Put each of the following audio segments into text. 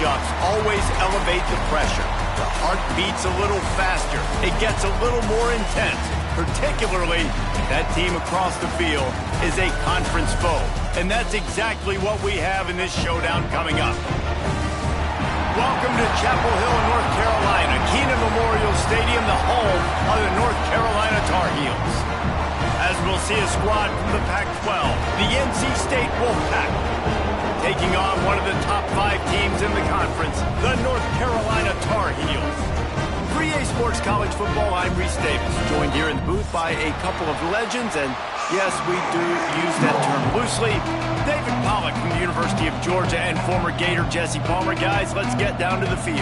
matchups always elevate the pressure. The heart beats a little faster. It gets a little more intense, particularly if that team across the field is a conference foe. And that's exactly what we have in this showdown coming up. Welcome to Chapel Hill, North Carolina, Kenan Memorial Stadium, the home of the North Carolina Tar Heels. As we'll see a squad from the Pac-12, the NC State Wolfpack, taking on one of the top 5 teams in the conference, the North Carolina Tar Heels. 3A Sports College Football, I'm Reese Davis, joined here in the booth by a couple of legends, and yes, we do use that term loosely. David Pollack from the University of Georgia and former Gator Jesse Palmer. Guys, let's get down to the field.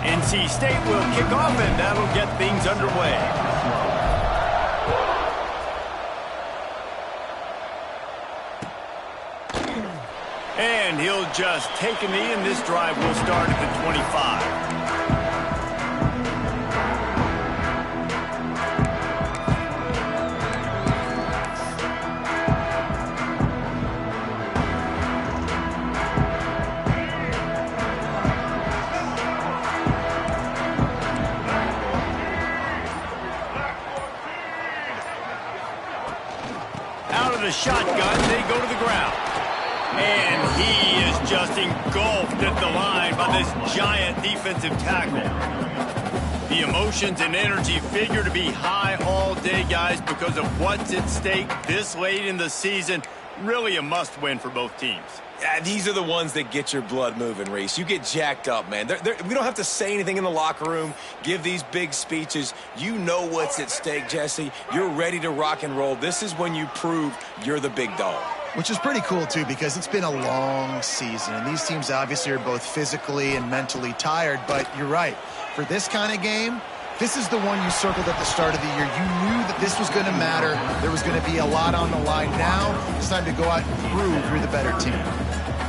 NC State will kick off, and that'll get things underway. And he'll just take a knee, and this drive will start at the 25. Out of the shotgun, they go to the ground. And he is just engulfed at the line by this giant defensive tackle. The emotions and energy figure to be high all day, guys, because of what's at stake this late in the season. Really a must-win for both teams. Yeah, these are the ones that get your blood moving, Reese. You get jacked up, man. We don't have to say anything in the locker room, give these big speeches. You know what's at stake, Jesse. You're ready to rock and roll. This is when you prove you're the big dog. Which is pretty cool, too, because it's been a long season. And these teams obviously are both physically and mentally tired. But you're right. For this kind of game, this is the one you circled at the start of the year. You knew that this was going to matter. There was going to be a lot on the line. Now it's time to go out and prove you're the better team.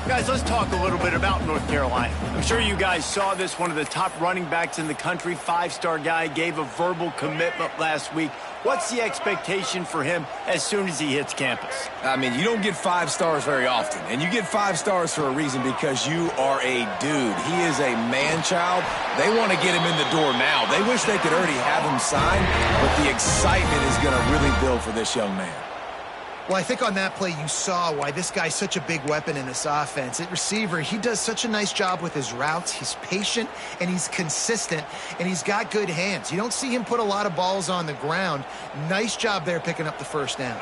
Guys, let's talk a little bit about North Carolina. I'm sure you guys saw this. One of the top running backs in the country, 5-star guy, gave a verbal commitment last week. What's the expectation for him as soon as he hits campus? I mean, you don't get 5 stars very often, and you get 5 stars for a reason, because you are a dude. He is a man-child. They want to get him in the door now. They wish they could already have him signed, but the excitement is going to really build for this young man. Well, I think on that play you saw why this guy's such a big weapon in this offense. At receiver, he does such a nice job with his routes. He's patient, and he's consistent, and he's got good hands. You don't see him put a lot of balls on the ground. Nice job there picking up the first down.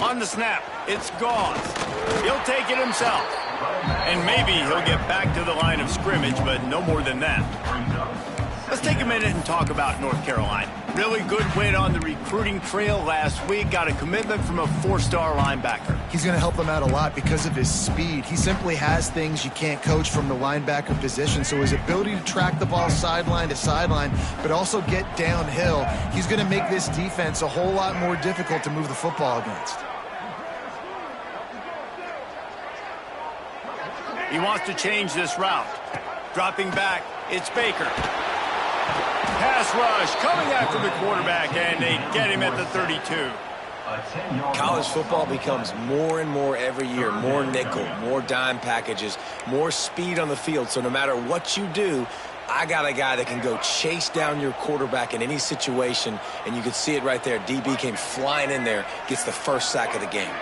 On the snap, it's Gauze. He'll take it himself. And maybe he'll get back to the line of scrimmage, but no more than that. Let's take a minute and talk about North Carolina. Really good win on the recruiting trail last week. Got a commitment from a 4-star linebacker. He's going to help them out a lot because of his speed. He simply has things you can't coach from the linebacker position. So his ability to track the ball sideline to sideline, but also get downhill, he's going to make this defense a whole lot more difficult to move the football against. He wants to change this route. Dropping back, it's Baker. Pass rush coming after the quarterback, and they get him at the 32. College football becomes more and more every year, more nickel, more dime packages, more speed on the field. So no matter what you do, I got a guy that can go chase down your quarterback in any situation, and you can see it right there. DB came flying in there, gets the first sack of the game.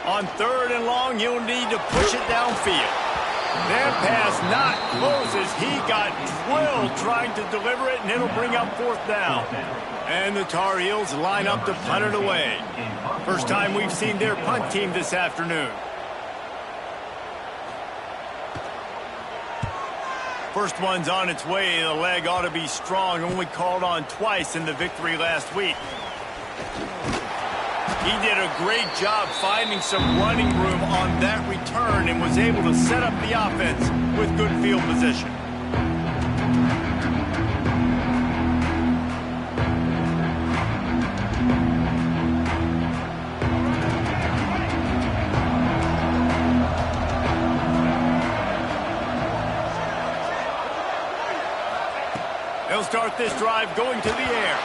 On 3rd and long, you'll need to push it downfield. That pass not close as he got drilled trying to deliver it, and it'll bring up 4th down. And the Tar Heels line up to punt it away. First time we've seen their punt team this afternoon. First one's on its way. The leg ought to be strong. Only called on twice in the victory last week. He did a great job finding some running room on that return and was able to set up the offense with good field position. this drive going to the air.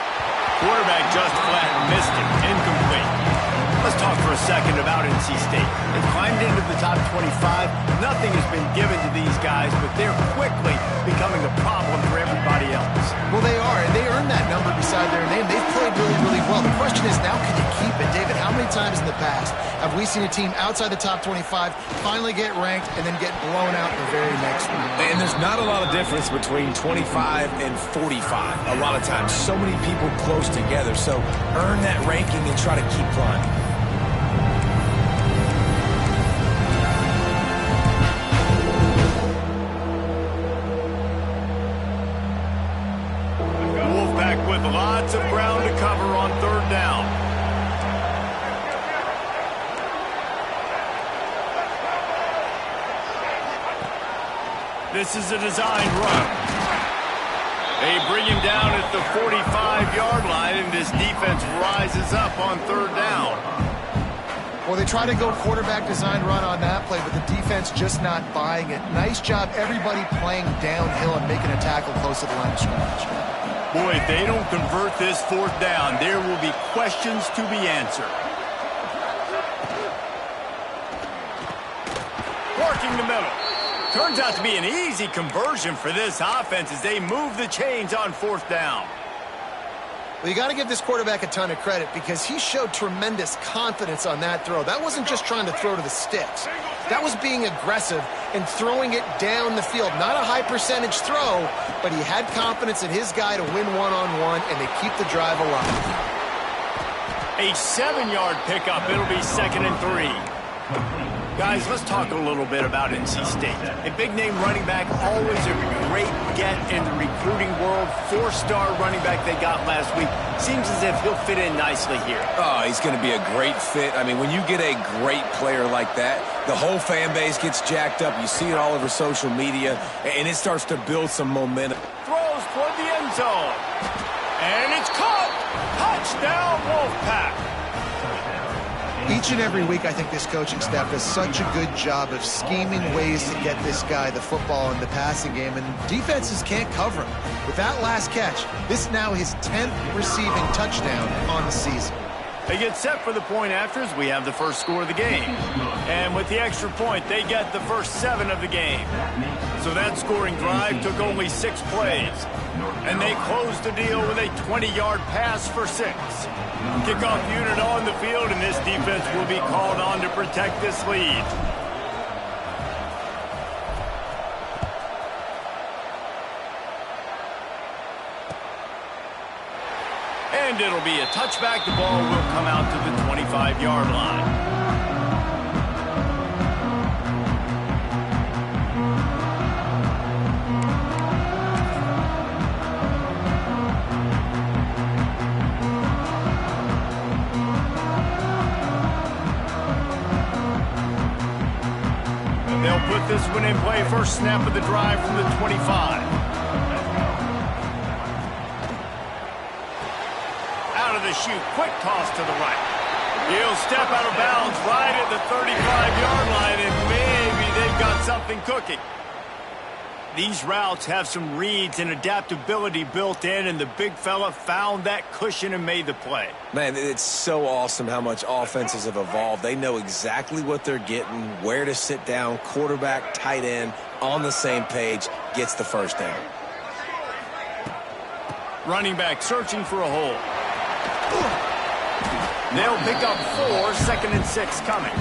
Quarterback just flat missed it. Incomplete. Let's talk for a second about NC State. They've climbed into the top 25. Nothing has been given to these guys, but they're quickly becoming a problem for everybody else. Well, they are, and they earned that number beside their name. They've played really, really well. The question is, now can you keep it? David, how many times in the past have we seen a team outside the top 25 finally get ranked and then get blown out in the very next week? And there's not a lot of difference between 25 and 45 a lot of times. So many people close together. So earn that ranking and try to keep climbing. Lots of ground to cover on third down. This is a designed run. They bring him down at the 45-yard line, and this defense rises up on third down. Well, they try to go quarterback design run on that play, but the defense just not buying it. Nice job, everybody playing downhill and making a tackle close to the line of scrimmage. Boy, if they don't convert this fourth down, there will be questions to be answered. Working the middle. Turns out to be an easy conversion for this offense as they move the chains on fourth down. Well, you got to give this quarterback a ton of credit because he showed tremendous confidence on that throw. That wasn't just trying to throw to the sticks. That was being aggressive and throwing it down the field. Not a high percentage throw, but he had confidence in his guy to win one-on-one and to keep the drive alive. A 7-yard pickup. It'll be 2nd and 3. Guys, let's talk a little bit about NC State. A big-name running back, always a great get in the recruiting world. 4-star running back they got last week. Seems as if he'll fit in nicely here. Oh, he's going to be a great fit. I mean, when you get a great player like that, the whole fan base gets jacked up. You see it all over social media, and it starts to build some momentum. Throws toward the end zone. And it's caught. Touchdown, Wolfpack. Each and every week, I think this coaching staff does such a good job of scheming ways to get this guy the football in the passing game, and defenses can't cover him. With that last catch, this is now his 10th receiving touchdown on the season. They get set for the point afters. We have the first score of the game. And with the extra point, they get the first 7 of the game. So that scoring drive took only 6 plays. And they closed the deal with a 20-yard pass for 6. Kickoff unit on the field, and this defense will be called on to protect this lead. And it'll be a touchback. The ball will come out to the 25-yard line. They'll put this one in play. First snap of the drive from the 25. Out of the chute, quick toss to the right. He'll step out of bounds right at the 35-yard line, and maybe they've got something cooking. These routes have some reads and adaptability built in, and the big fella found that cushion and made the play. Man, it's so awesome how much offenses have evolved. They know exactly what they're getting, where to sit down, quarterback, tight end, on the same page, gets the first down. Running back searching for a hole. They'll pick up 4, 2nd and 6 coming.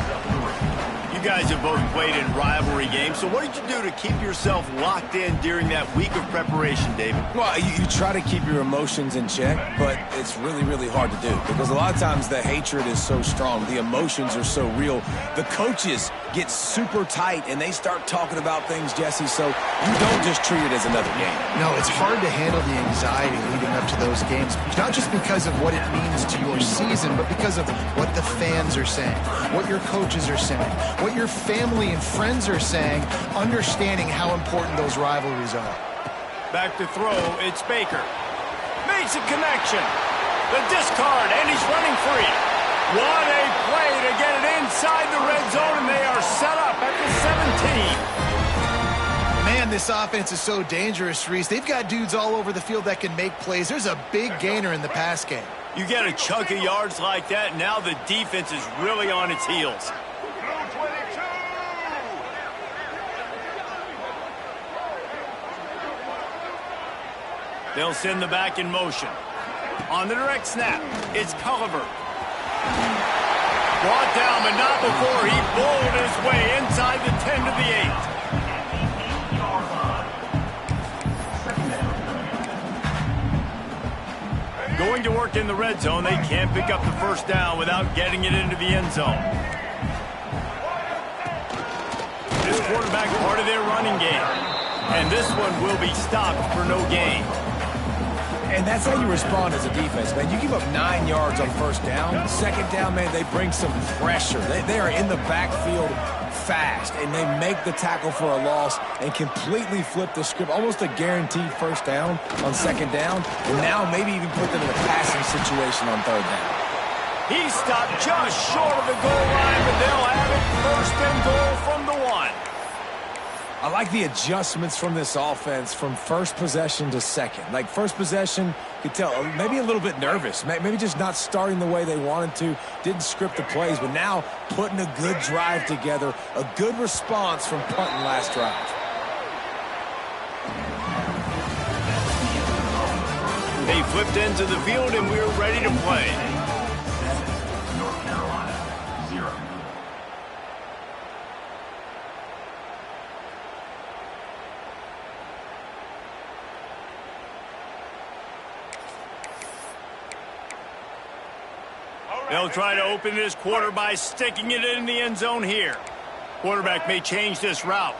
You guys have both played in rivalry games, so what did you do to keep yourself locked in during that week of preparation, David? Well, you try to keep your emotions in check, but it's really, really hard to do because a lot of times the hatred is so strong. The emotions are so real. The coaches get super tight, and they start talking about things, Jesse, so you don't just treat it as another game. No, it's hard to handle the anxiety leading up to those games, not just because of what it means to your season, but because of what the fans are saying, what your coaches are saying, what your family and friends are saying, understanding how important those rivalries are. Back to throw, it's Baker. Makes a connection. The discard, and he's running free. What a play to get it inside the red zone, and they are set up at the 17. Man, Man, this offense is so dangerous, Reese. They've got dudes all over the field that can make plays. There's a big gainer in the pass game. You get a chunk of yards like that, now the defense is really on its heels. They'll send the back in motion. On the direct snap, it's Culliver. Brought down, but not before he bowled his way inside the 10 to the 8. Going to work in the red zone, they can't pick up the first down without getting it into the end zone. This quarterback part of their running game. And this one will be stopped for no gain. And that's how you respond as a defense, man. You give up 9 yards on first down. Second down, man, they bring some pressure. They are in the backfield fast, and they make the tackle for a loss and completely flip the script. Almost a guaranteed first down on second down, and now maybe even put them in a passing situation on third down. He stopped just short of the goal line, but they'll have it first and goal from the 1. I like the adjustments from this offense from first possession to second. Like first possession, you could tell maybe a little bit nervous, maybe just not starting the way they wanted to, didn't script the plays, but now putting a good drive together, a good response from punting last drive. They flipped into the field and we're ready to play. They'll try to open this quarter by sticking it in the end zone here. Quarterback may change this route.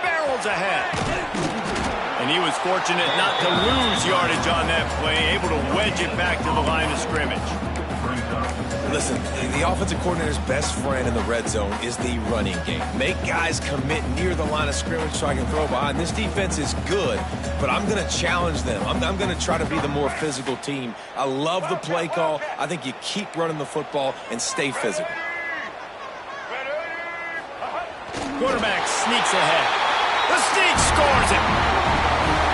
Barrels ahead. And he was fortunate not to lose yardage on that play, able to wedge it back to the line of scrimmage. Listen, the offensive coordinator's best friend in the red zone is the running game. Make guys commit near the line of scrimmage so I can throw behind. This defense is good, but I'm going to challenge them. I'm going to try to be the more physical team. I love the play call. I think you keep running the football and stay physical. Quarterback sneaks ahead. The sneak scores it.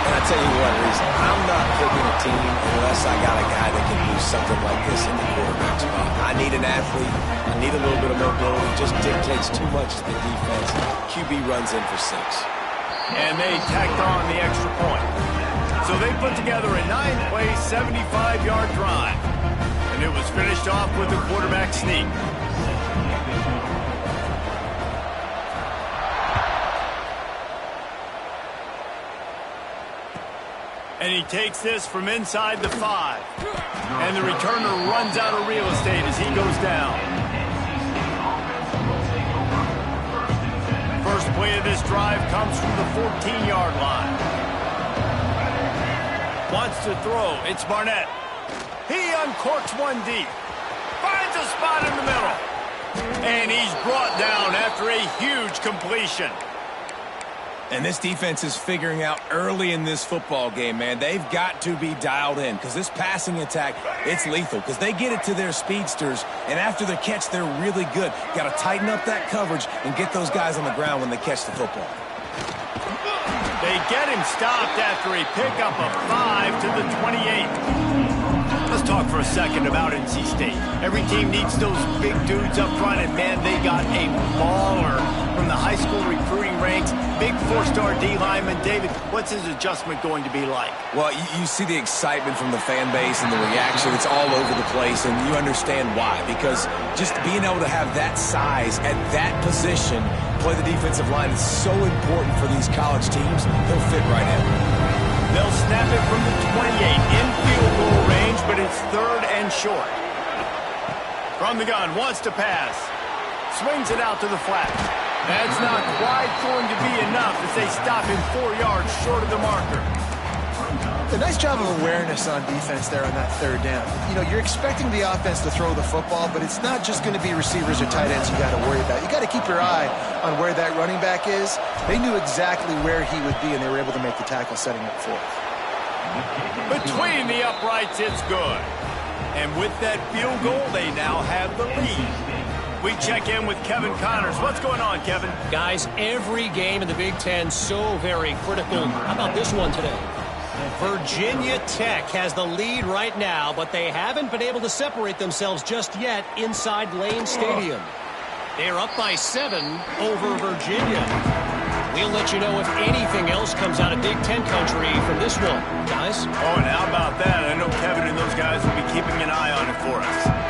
And I tell you what, Reese, I'm not picking a team unless I got a guy that can do something like this in the quarterback spot. I need an athlete. I need a little bit of mobility. It just dictates too much to the defense. QB runs in for 6. And they tacked on the extra point. So they put together a 9-play, 75-yard drive. And it was finished off with a quarterback sneak. And he takes this from inside the 5. And the returner runs out of real estate as he goes down. First play of this drive comes from the 14-yard line. Wants to throw. It's Barnett. He uncorks one deep. Finds a spot in the middle. And he's brought down after a huge completion. And this defense is figuring out early in this football game, man. They've got to be dialed in because this passing attack, it's lethal because they get it to their speedsters, and after the catch, they're really good. Got to tighten up that coverage and get those guys on the ground when they catch the football. They get him stopped after a pickup of 5 to the 28. Let's talk for a second about NC State. Every team needs those big dudes up front, and man, they got a baller from the high school recruiting ranks. Big 4-star D lineman. David, what's his adjustment going to be like? Well, you see the excitement from the fan base and the reaction. It's all over the place, and you understand why. Because just being able to have that size at that position, play the defensive line, is so important for these college teams. He'll fit right in. They'll snap it from the 28 in field goal range, but it's 3rd and short. From the gun, wants to pass. Swings it out to the flat. That's not quite going to be enough as they stop him 4 yards short of the marker. A nice job of awareness on defense there on that 3rd down. You know, you're expecting the offense to throw the football, but it's not just going to be receivers or tight ends you got to worry about. You got to keep your eye on where that running back is. They knew exactly where he would be, and they were able to make the tackle setting up for it. Between the uprights, it's good. And with that field goal, they now have the lead. We check in with Kevin Connors. What's going on, Kevin? Guys, every game in the Big Ten so very critical. How about this one today? Virginia Tech has the lead right now, but they haven't been able to separate themselves just yet inside Lane Stadium. They're up by 7 over Virginia. We'll let you know if anything else comes out of Big Ten country from this one, guys. Oh, and how about that? I know Kevin and those guys will be keeping an eye on it for us.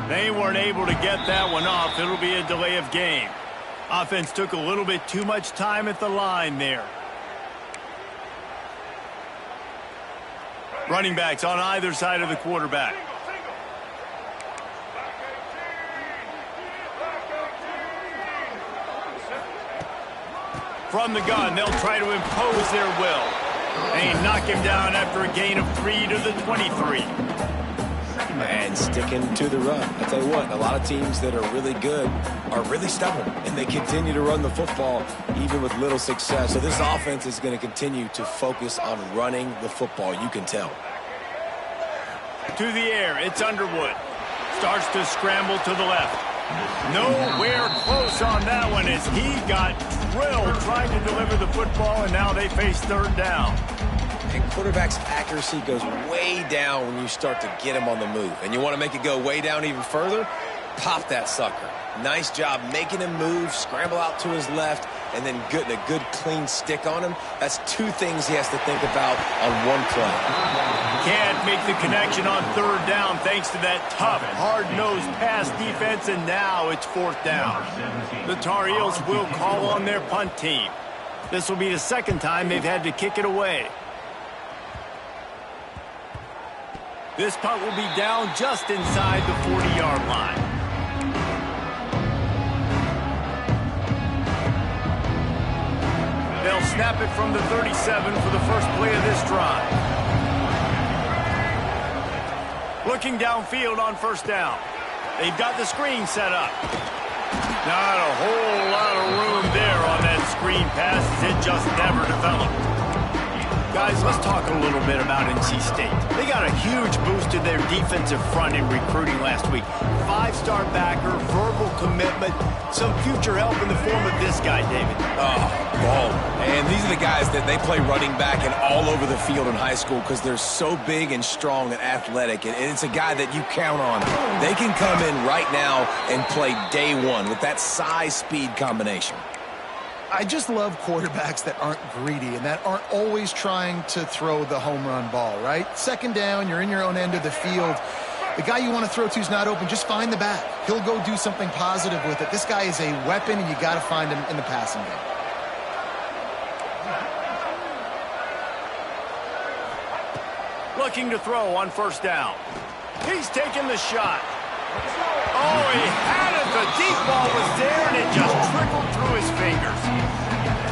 They weren't able to get that one off. It'll be a delay of game. Offense took a little bit too much time at the line there. Running backs on either side of the quarterback. From the gun, they'll try to impose their will. They knock him down after a gain of 3 to the 23. And sticking to the run. I tell you what, a lot of teams that are really good are really stubborn, and they continue to run the football even with little success. So this offense is going to continue to focus on running the football, you can tell. To the air, it's Underwood. Starts to scramble to the left. Nowhere close on that one as he got drilled trying to deliver the football, and now they face third down. And quarterback's accuracy goes way down when you start to get him on the move. And you want to make it go way down even further? Pop that sucker. Nice job making him move, scramble out to his left, and then getting a good clean stick on him. That's 2 things he has to think about on one play. Can't make the connection on third down thanks to that tough, hard-nosed pass defense, and now it's 4th down. The Tar Heels will call on their punt team. This will be the 2nd time they've had to kick it away. This punt will be down just inside the 40-yard line. They'll snap it from the 37 for the first play of this drive. Looking downfield on 1st down. They've got the screen set up. Not a whole lot of room there on that screen pass as it just never developed. Guys, let's talk a little bit about NC State. They got a huge boost to their defensive front in recruiting last week. 5-star backer, verbal commitment, some future help in the form of this guy, David. Ball. And these are the guys that they play running back and all over the field in high school because they're so big and strong and athletic. And it's a guy that you count on. They can come in right now and play day one with that size-speed combination. I just love quarterbacks that aren't greedy and that aren't always trying to throw the home run ball, right? 2nd down, you're in your own end of the field. The guy you want to throw to is not open. Just find the back. He'll go do something positive with it. This guy is a weapon, and you got to find him in the passing game. Looking to throw on 1st down. He's taking the shot. Oh, he had it. The deep ball was there, and it just trickled through his fingers.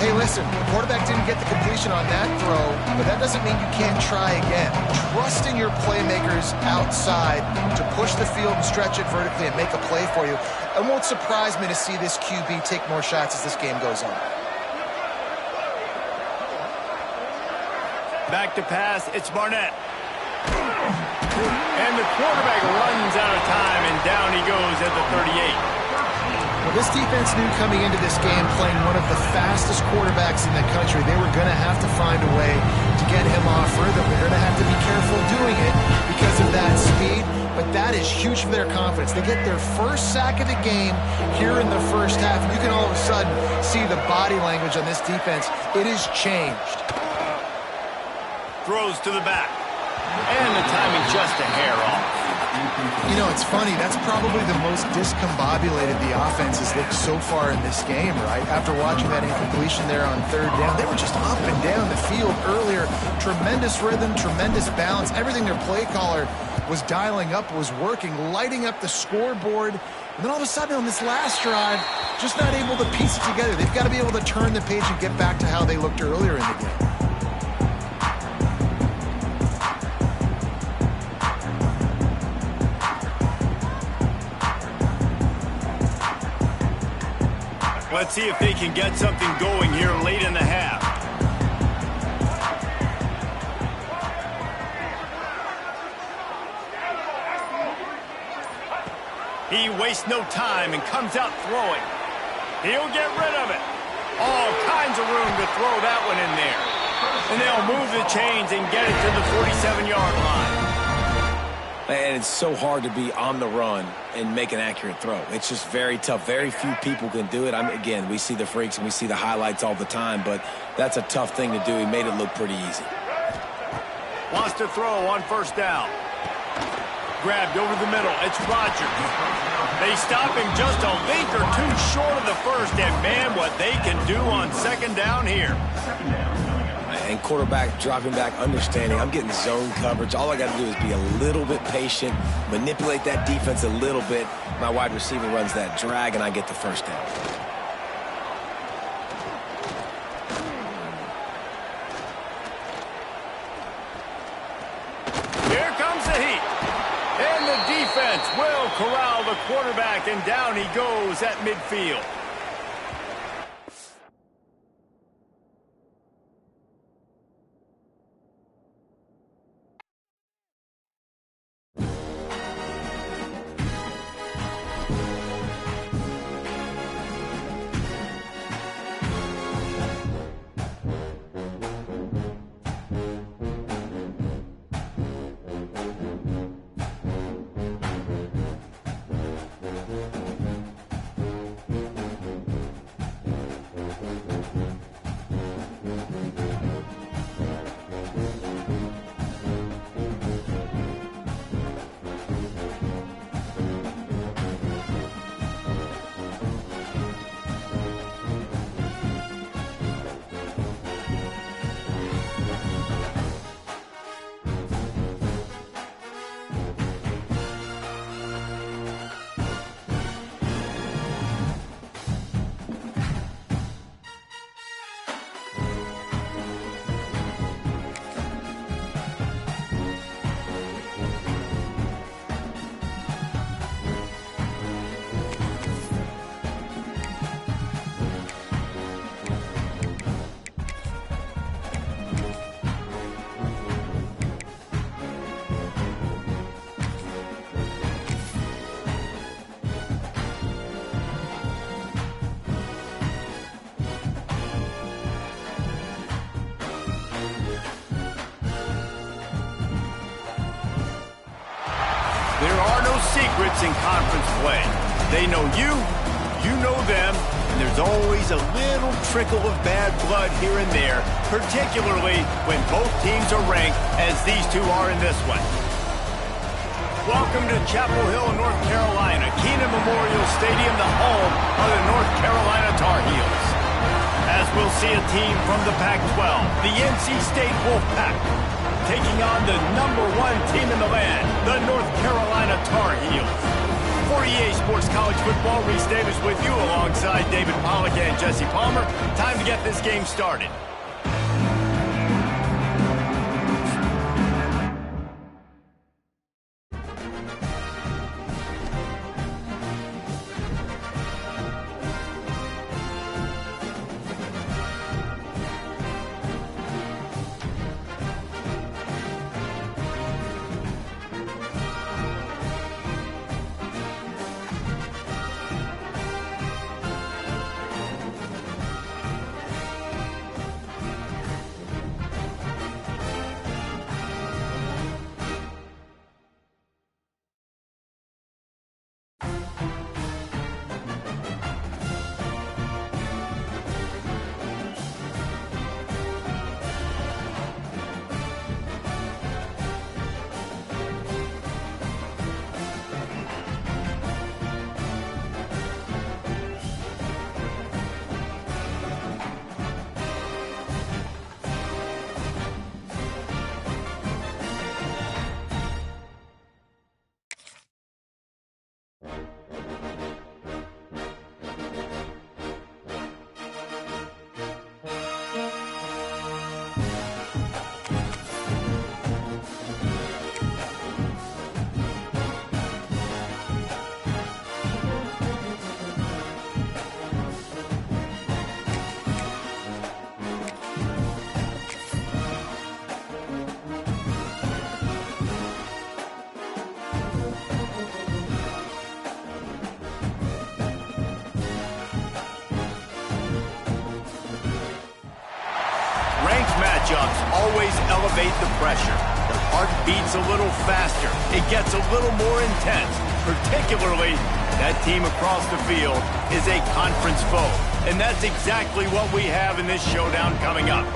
Hey, listen, the quarterback didn't get the completion on that throw, but that doesn't mean you can't try again. Trusting your playmakers outside to push the field and stretch it vertically and make a play for you. It won't surprise me to see this QB take more shots as this game goes on. Back to pass, it's Barnett. And the quarterback runs out of time, and down he goes at the 38. Well, this defense knew coming into this game, playing one of the fastest quarterbacks in the country, they were going to have to find a way to get him off rhythm. They're going to have to be careful doing it because of that speed, but that is huge for their confidence. They get their first sack of the game here in the 1st half, and you can all of a sudden see the body language on this defense. It has changed. Throws to the back. And the timing just a hair off. You know, it's funny. That's probably the most discombobulated the offense has looked so far in this game, right? After watching that incompletion there on 3rd down, they were just up and down the field earlier. Tremendous rhythm, tremendous balance. Everything their play caller was dialing up was working, lighting up the scoreboard. And then all of a sudden on this last drive, just not able to piece it together. They've got to be able to turn the page and get back to how they looked earlier in the game. Let's see if they can get something going here late in the half. He wastes no time and comes out throwing. He'll get rid of it. All kinds of room to throw that one in there. And they'll move the chains and get it to the 47-yard line. And it's so hard to be on the run and make an accurate throw. It's just very tough. Very few people can do it. Again, we see the freaks and we see the highlights all the time, but that's a tough thing to do. He made it look pretty easy. Wants to throw on first down. Grabbed over the middle. It's Rodgers. They stop him just a link or two short of the first, and man, what they can do on second down here. And quarterback dropping back, understanding I'm getting zone coverage. All I got to do is be a little bit patient, manipulate that defense a little bit. My wide receiver runs that drag, and I get the first down. Here comes the heat. And the defense will corral the quarterback, and down he goes at midfield. There are no secrets in conference play. They know you, you know them, and there's always a little trickle of bad blood here and there, particularly when both teams are ranked, as these two are in this one. Welcome to Chapel Hill, North Carolina, Keenan Memorial Stadium, the home of the North Carolina Tar Heels. As we'll see a team from the Pac-12, the NC State Wolfpack, taking on the #1 team in the land, the North Carolina Tar Heels. For EA Sports College Football, Reese Davis with you alongside David Pollack and Jesse Palmer. Time to get this game started. always elevate the pressure. The heart beats a little faster. It gets a little more intense. Particularly, that team across the field is a conference foe. And that's exactly what we have in this showdown coming up.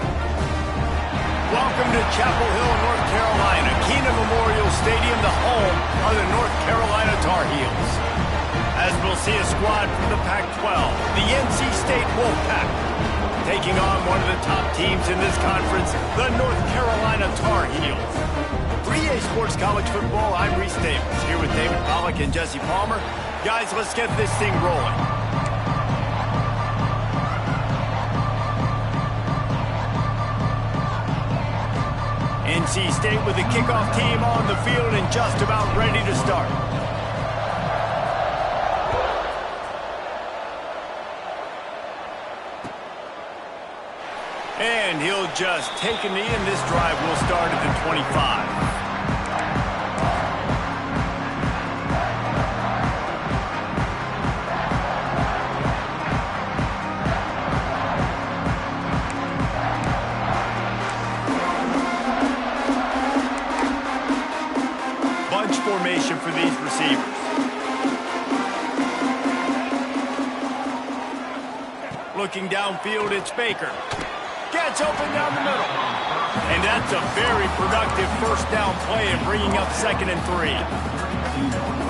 Welcome to Chapel Hill, North Carolina, Keenan Memorial Stadium, the home of the North Carolina Tar Heels. As we'll see a squad from the Pac-12, the NC State Wolfpack, taking on one of the top teams in this conference, the North Carolina Tar Heels. 3A Sports College Football, I'm Reese Davis, here with David Pollack and Jesse Palmer. Guys, let's get this thing rolling. NC State with the kickoff team on the field and just about ready to start. And he'll just take a knee, and this drive will start at the 25. Formation for these receivers. Looking downfield, it's Baker. Gets open down the middle. And that's a very productive first down play and bringing up 2nd and 3.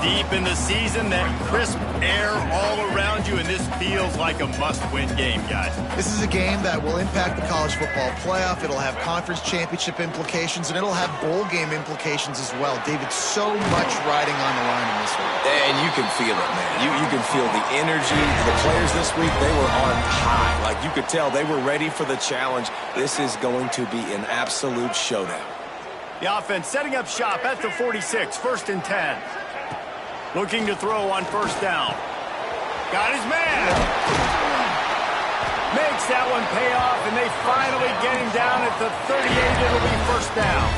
Deep in the season, that crisp air all around you, and this feels like a must-win game, guys. This is a game that will impact the college football playoff. It'll have conference championship implications, and it'll have bowl game implications as well. David, so much riding on the line in this one. And you can feel it, man. You can feel the energy. The players this week, they were on high. Like, you could tell they were ready for the challenge. This is going to be an absolute showdown. The offense setting up shop at the 46, 1st and 10. Looking to throw on 1st down. Got his man. Makes that one pay off, and they finally get him down at the 38. It'll be 1st down.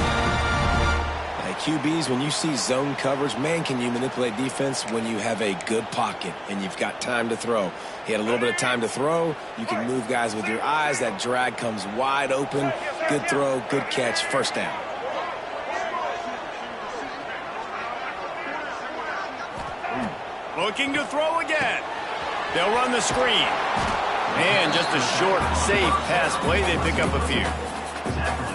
Hey, QBs, when you see zone coverage, man, can you manipulate defense when you have a good pocket and you've got time to throw. He had a little bit of time to throw. You can move guys with your eyes. That drag comes wide open. Good throw, good catch, 1st down. Looking to throw again. They'll run the screen. And just a short, safe pass play. They pick up a few.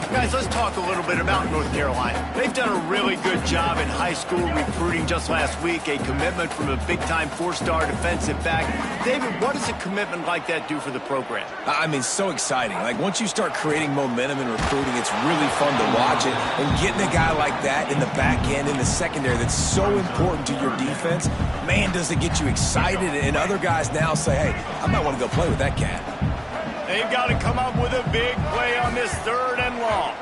Guys, let's talk a little bit about North Carolina. They've done a really good job in high school recruiting just last week. A commitment from a big-time 4-star defensive back. David, what does a commitment like that do for the program? I mean, so exciting. Like, once you start creating momentum in recruiting, it's really fun to watch it. And getting a guy like that in the back end, in the secondary, that's so important to your defense, man, does it get you excited. And other guys now say, hey, I might want to go play with that cat. They've got to come up with a big play on this 3rd and long.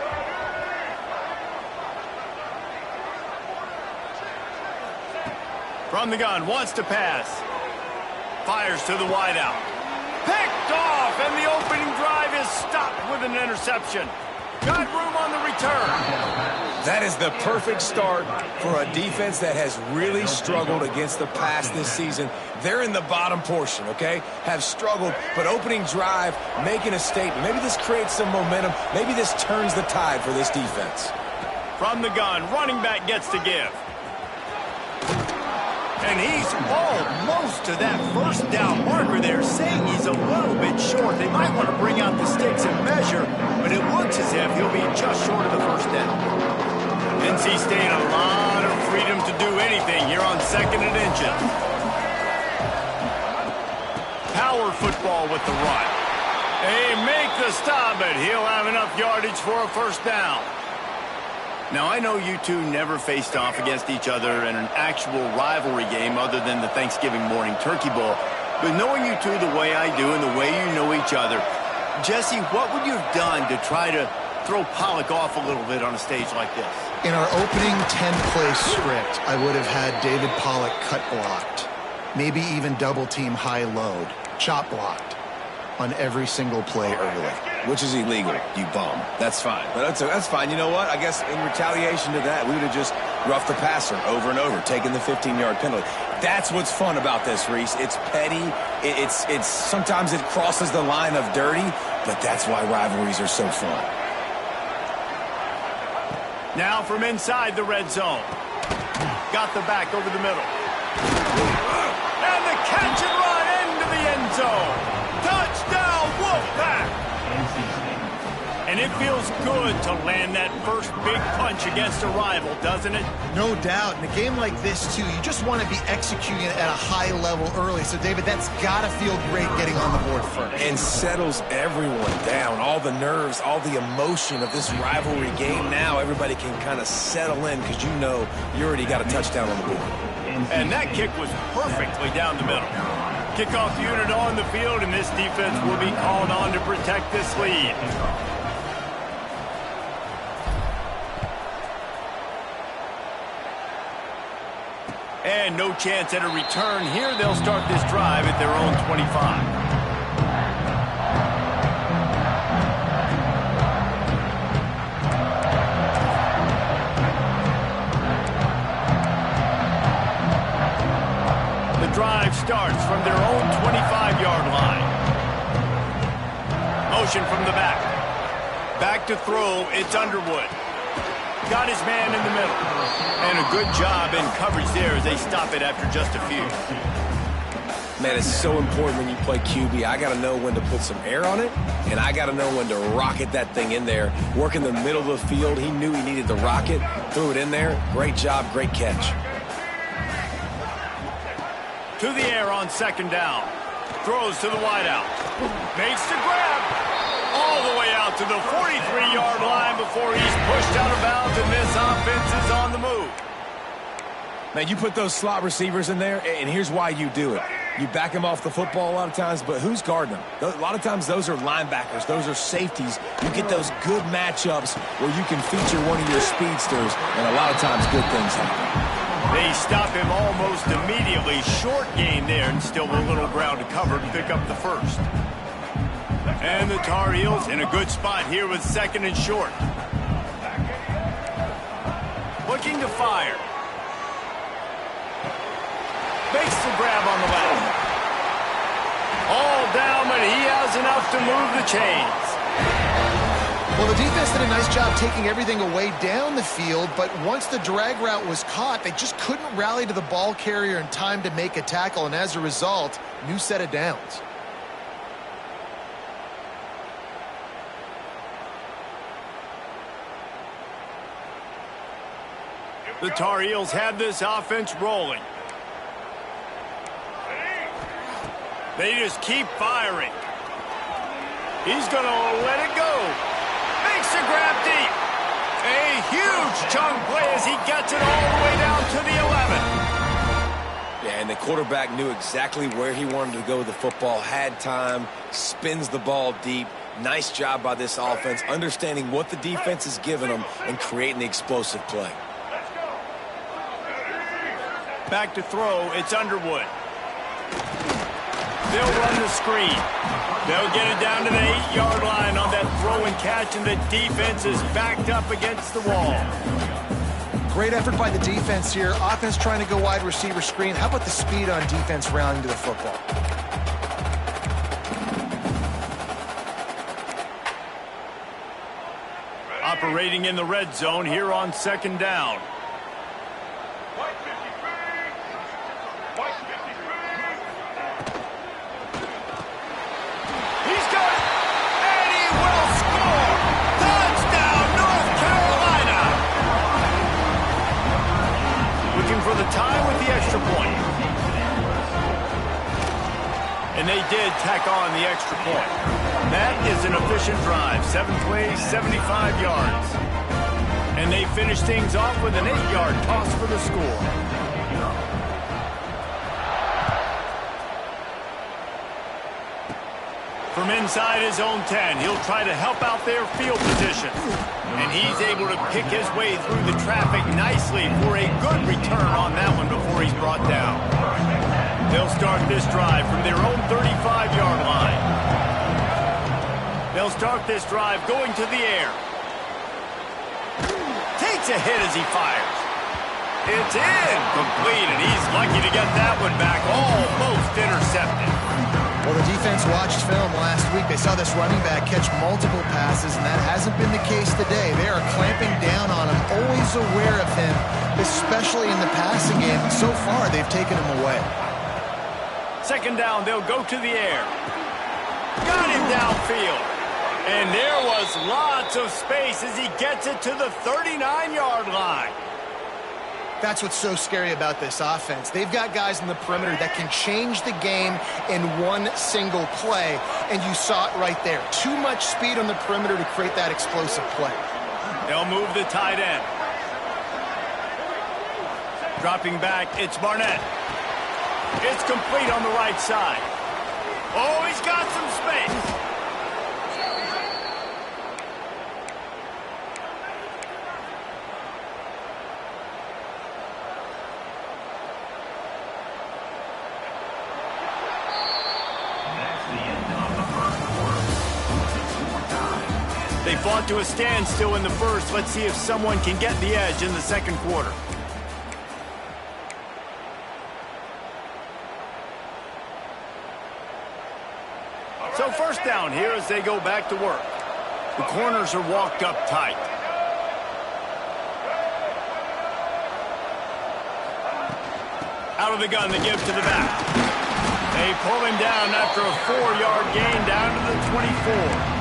From the gun, wants to pass. Fires to the wideout. Picked off, and the opening drive is stopped with an interception. Got room on the return. That is the perfect start for a defense that has really struggled against the pass this season. They're in the bottom portion, okay? Have struggled, but opening drive, making a statement. Maybe this creates some momentum. Maybe this turns the tide for this defense. From the gun, running back gets to give. And he's almost to that 1st down marker there, saying he's a little bit short. They might want to bring out the sticks and measure, but it looks as if he'll be just short of the 1st down. NC State a lot of freedom to do anything here on 2nd and inches. Power football with the run. They make the stop, but he'll have enough yardage for a 1st down. Now, I know you two never faced off against each other in an actual rivalry game other than the Thanksgiving morning Turkey Bowl. But knowing you two the way I do and the way you know each other, Jesse, what would you have done to try to throw Pollack off a little bit on a stage like this? In our opening 10-play script, I would have had David Pollack cut blocked. Maybe even double-team high load, chop blocked on every single play early. Which is illegal, you bum. That's fine. But that's fine. You know what? I guess in retaliation to that, we would have just roughed the passer over and over, taking the 15-yard penalty. That's what's fun about this, Reese. It's petty. It's sometimes it crosses the line of dirty, but that's why rivalries are so fun. Now from inside the red zone. Got the back over the middle. And the catch and run into the end zone. Touchdown, Wolfpack! And it feels good to land that first big punch against a rival, doesn't it? No doubt. In a game like this, too, you just want to be executing it at a high level early. So, David, that's got to feel great getting on the board first. And settles everyone down. All the nerves, all the emotion of this rivalry game. Now everybody can kind of settle in because you know you already got a touchdown on the board. And that kick was perfectly down the middle. Kickoff unit on the field, and this defense will be called on to protect this lead. And no chance at a return here. They'll start this drive at their own 25. The drive starts from their own 25-yard line. Motion from the back. Back to throw, it's Underwood. Got his man in the middle. And a good job in coverage there as they stop it after just a few. Man, it's so important when you play QB. I got to know when to put some air on it, and I got to know when to rocket that thing in there. Work in the middle of the field. He knew he needed to rocket, threw it in there. Great job, great catch. To the air on second down. Throws to the wideout. Makes the grab. All the way out to the 43-yard line before he's pushed out of bounds, and this offense is on the move. Man, you put those slot receivers in there, and here's why you do it. You back them off the football a lot of times, but who's guarding them? A lot of times those are linebackers. Those are safeties. You get those good matchups where you can feature one of your speedsters, and a lot of times good things happen. They stop him almost immediately. Short gain there, and still a little ground to cover to pick up the first. And the Tar Heels in a good spot here with second and short. Looking to fire. Makes the grab on the left. All down, but he has enough to move the chains. Well, the defense did a nice job taking everything away down the field, but once the drag route was caught, they just couldn't rally to the ball carrier in time to make a tackle, and as a result, new set of downs. The Tar Heels have this offense rolling. They just keep firing. He's going to let it go. Makes the grab deep. A huge chunk play as he gets it all the way down to the 11. Yeah, and the quarterback knew exactly where he wanted to go with the football, had time, spins the ball deep. Nice job by this offense, understanding what the defense is giving them and creating the explosive play. Back to throw, it's Underwood. They'll run the screen. They'll get it down to the 8-yard line on that throw and catch, and the defense is backed up against the wall. Great effort by the defense here. Offense trying to go wide receiver screen. How about the speed on defense rounding to the football? Operating in the red zone here on second down. For the tie with the extra point. And they did tack on the extra point. That is an efficient drive. 7 plays, 75 yards. And they finish things off with an 8-yard toss for the score. From inside his own 10, he'll try to help out their field position. And he's able to pick his way through the traffic nicely for a good return on that one before he's brought down. They'll start this drive from their own 35-yard line. They'll start this drive going to the air. Takes a hit as he fires. It's in, complete, and he's lucky to get that one back, almost intercepted. Well, the defense watched film last week. They saw this running back catch multiple passes, and that hasn't been the case today. They are clamping down on him, Everyone's aware of him, especially in the passing game. And so far, they've taken him away. Second down, they'll go to the air. Got him downfield. And there was lots of space as he gets it to the 39-yard line. That's what's so scary about this offense. They've got guys in the perimeter that can change the game in one single play, and you saw it right there. Too much speed on the perimeter to create that explosive play. They'll move the tight end. Dropping back, it's Barnett. It's complete on the right side. Oh, he's got some space. They fought to a standstill in the first. Let's see if someone can get the edge in the second quarter. So first down here as they go back to work. The corners are walked up tight. Out of the gun, they give to the back. They pull him down after a 4-yard gain down to the 24.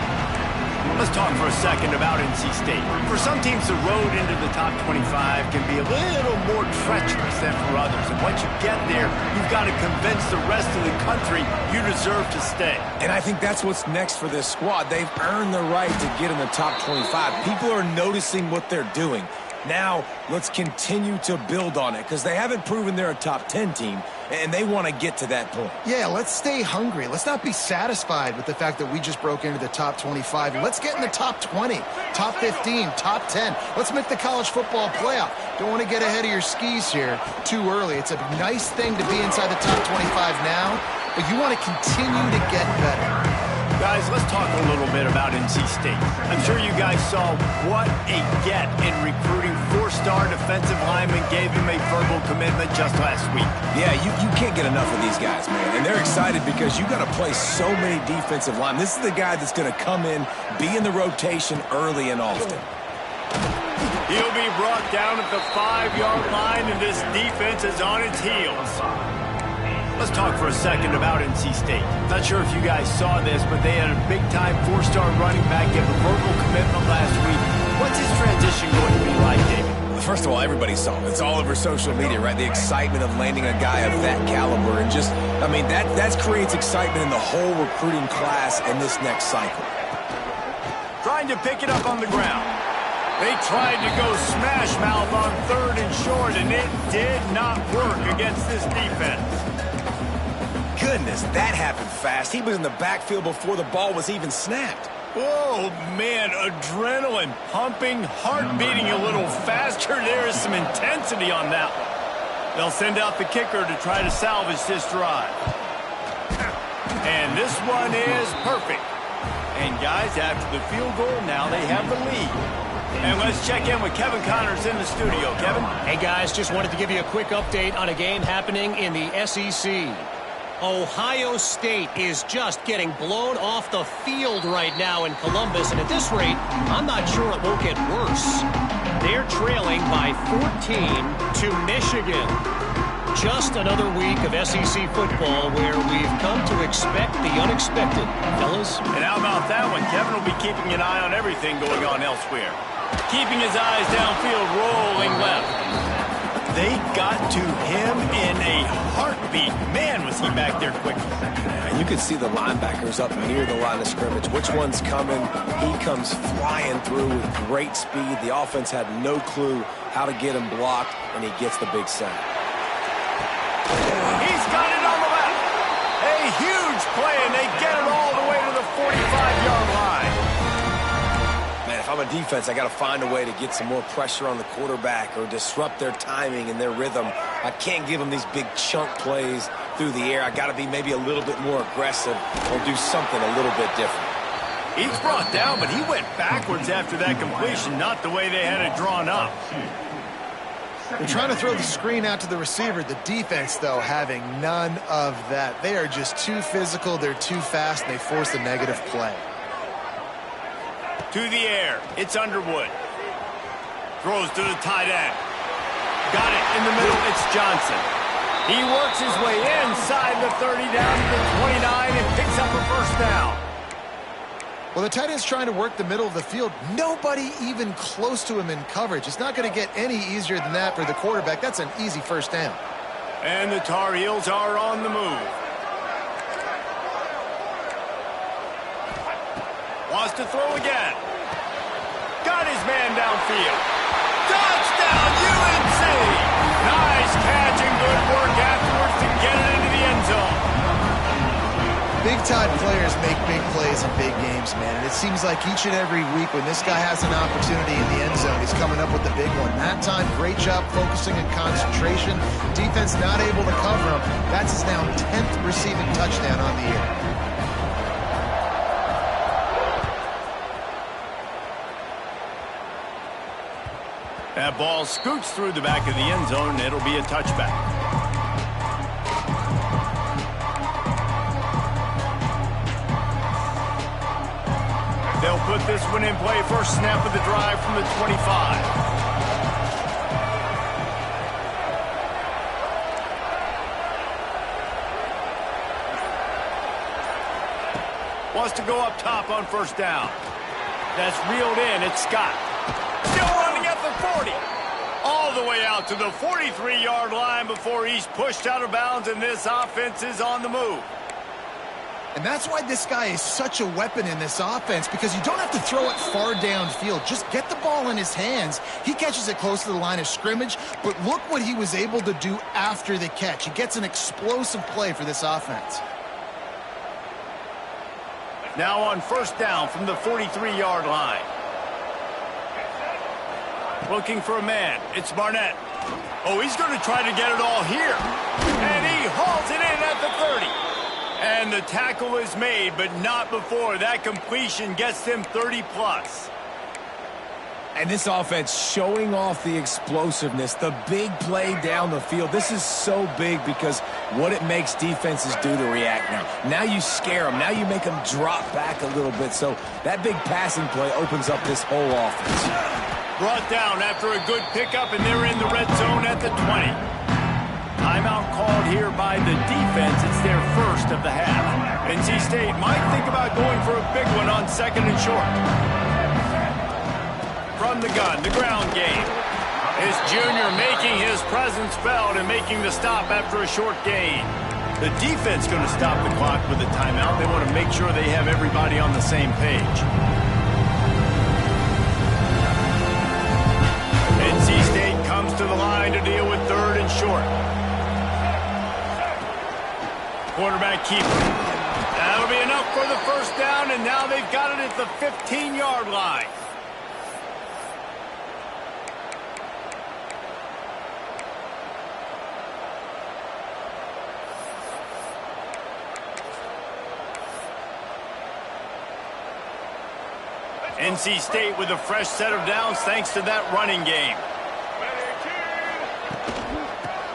Let's talk for a second about NC State. For some teams, the road into the top 25 can be a little more treacherous than for others. And once you get there, you've got to convince the rest of the country you deserve to stay. And I think that's what's next for this squad. They've earned the right to get in the top 25. People are noticing what they're doing. Now, let's continue to build on it because they haven't proven they're a top 10 team, and they want to get to that point. Yeah, let's stay hungry. Let's not be satisfied with the fact that we just broke into the top 25. Let's get in the top 20, top 15, top 10. Let's make the college football playoff. Don't want to get ahead of your skis here too early. It's a nice thing to be inside the top 25 now, but you want to continue to get better. Guys, let's talk a little bit about NC State. I'm sure you guys saw what a get in recruiting. 4-star defensive lineman gave him a verbal commitment just last week. Yeah, you can't get enough of these guys, man. And they're excited because you got to play so many defensive linemen. This is the guy that's going to come in, be in the rotation early and often. He'll be brought down at the 5-yard line, and this defense is on its heels. Let's talk for a second about NC State. Not sure if you guys saw this, but they had a big-time 4-star running back give a verbal commitment last week. What's his transition going to be like, David? First of all, everybody saw it. It's all over social media, right? The excitement of landing a guy of that caliber. And just, I mean, that creates excitement in the whole recruiting class in this next cycle. Trying to pick it up on the ground. They tried to go smash mouth on 3rd and short, and it did not work against this defense. Goodness, that happened fast. He was in the backfield before the ball was even snapped. Oh, man, adrenaline pumping, heart beating a little faster. There is some intensity on that one. They'll send out the kicker to try to salvage this drive. And this one is perfect. And, guys, after the field goal, now they have the lead. And let's check in with Kevin Connors in the studio. Kevin? Hey, guys, just wanted to give you a quick update on a game happening in the SEC. Ohio State is just getting blown off the field right now in Columbus, and at this rate, I'm not sure it won't get worse. They're trailing by 14 to Michigan. Just another week of SEC football where we've come to expect the unexpected, fellas. And how about that one? Kevin will be keeping an eye on everything going on elsewhere. Keeping his eyes downfield, rolling left. They got to him in a heartbeat. Man, was he back there quickly. You could see the linebackers up near the line of scrimmage. Which one's coming? He comes flying through with great speed. The offense had no clue how to get him blocked, and he gets the big sack. He's got it on the left. A huge play, and they get it all the way to the 45-yard line. Man, if I'm a defense, I got to find a way to get some more pressure on the quarterback or disrupt their timing and their rhythm. I can't give them these big chunk plays through the air. I got to be maybe a little bit more aggressive or do something a little bit different. He's brought down, but he went backwards after that completion, not the way they had it drawn up. They're trying to throw the screen out to the receiver. The defense, though, having none of that. They are just too physical, they're too fast, and they force a negative play. To the air, it's Underwood. Throws to the tight end. Got it in the middle. It's Johnson. He works his way inside the 30 down to the 29 and picks up a first down. Well, the tight end's trying to work the middle of the field. Nobody even close to him in coverage. It's not going to get any easier than that for the quarterback. That's an easy first down. And the Tar Heels are on the move. Wants to throw again. Got his man downfield. Touchdown, UNC! Nice catch and good work afterwards to get it into the end zone. Big-time players make big plays in big games, man. And it seems like each and every week when this guy has an opportunity in the end zone, he's coming up with the big one. That time, great job focusing and concentration. Defense not able to cover him. That's his now 10th receiving touchdown on the year. That ball scoots through the back of the end zone, and it'll be a touchback. They'll put this one in play. First snap of the drive from the 25. Wants to go up top on first down. That's reeled in. It's Scott. Still running at the 40. All the way out to the 43-yard line before he's pushed out of bounds, and this offense is on the move. And that's why this guy is such a weapon in this offense, because you don't have to throw it far downfield. Just get the ball in his hands. He catches it close to the line of scrimmage, but look what he was able to do after the catch. He gets an explosive play for this offense. Now on first down from the 43-yard line. Looking for a man. It's Barnett. Oh, he's going to try to get it all here. And he hauls it in at the 30. And the tackle is made, but not before. That completion gets them 30-plus. And this offense showing off the explosiveness, the big play down the field. This is so big because what it makes defenses do to react now. Now you scare them. Now you make them drop back a little bit. So that big passing play opens up this whole offense. Brought down after a good pickup, and they're in the red zone at the 20. Timeout called here by the defense. It's their first of the half. NC State might think about going for a big one on second and short. From the gun, the ground game. His junior making his presence felt and making the stop after a short gain. The defense going to stop the clock with a timeout. They want to make sure they have everybody on the same page. NC State comes to the line to deal with third and short. Quarterback keeper. That'll be enough for the first down, and now they've got it at the 15-yard line. NC State with a fresh set of downs thanks to that running game.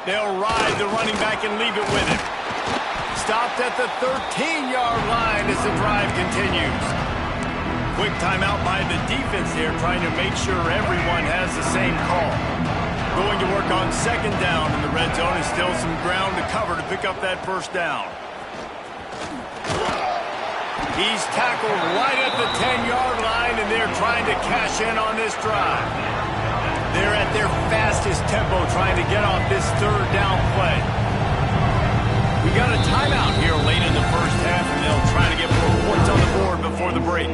They'll ride the running back and leave it with him. Stopped at the 13-yard line as the drive continues. Quick timeout by the defense there, trying to make sure everyone has the same call. Going to work on second down in the red zone, and still some ground to cover to pick up that first down. He's tackled right at the 10-yard line, and they're trying to cash in on this drive. They're at their fastest tempo trying to get off this third down play. We got a timeout here late in the first half, and they'll try to get more points on the board before the break.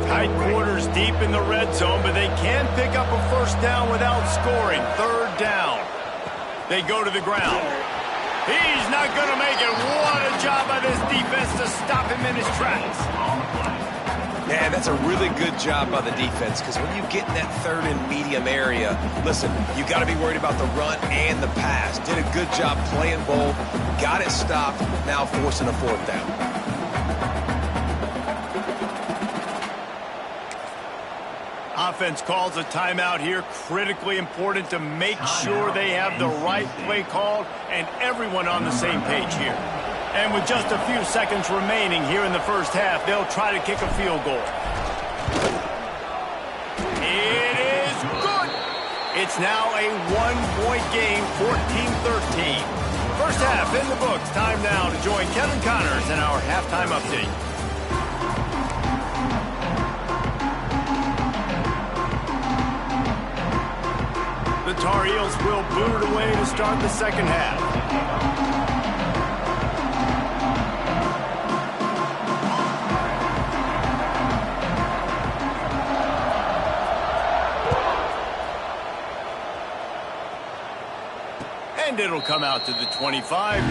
Tight quarters deep in the red zone, but they can pick up a first down without scoring. Third down. They go to the ground. He's not going to make it. What a job by this defense to stop him in his tracks. Yeah, that's a really good job by the defense, because when you get in that third and medium area, listen, you got to be worried about the run and the pass. Did a good job playing both, got it stopped, now forcing a fourth down. Offense calls a timeout here. Critically important to make sure they have the right play called and everyone on the same page here. And with just a few seconds remaining here in the first half, they'll try to kick a field goal. It is good. It's now a one-point game, 14-13. First half in the books. Time now to join Kevin Connors in our halftime update. The Tar Heels will boot it away to start the second half. And it'll come out to the 25.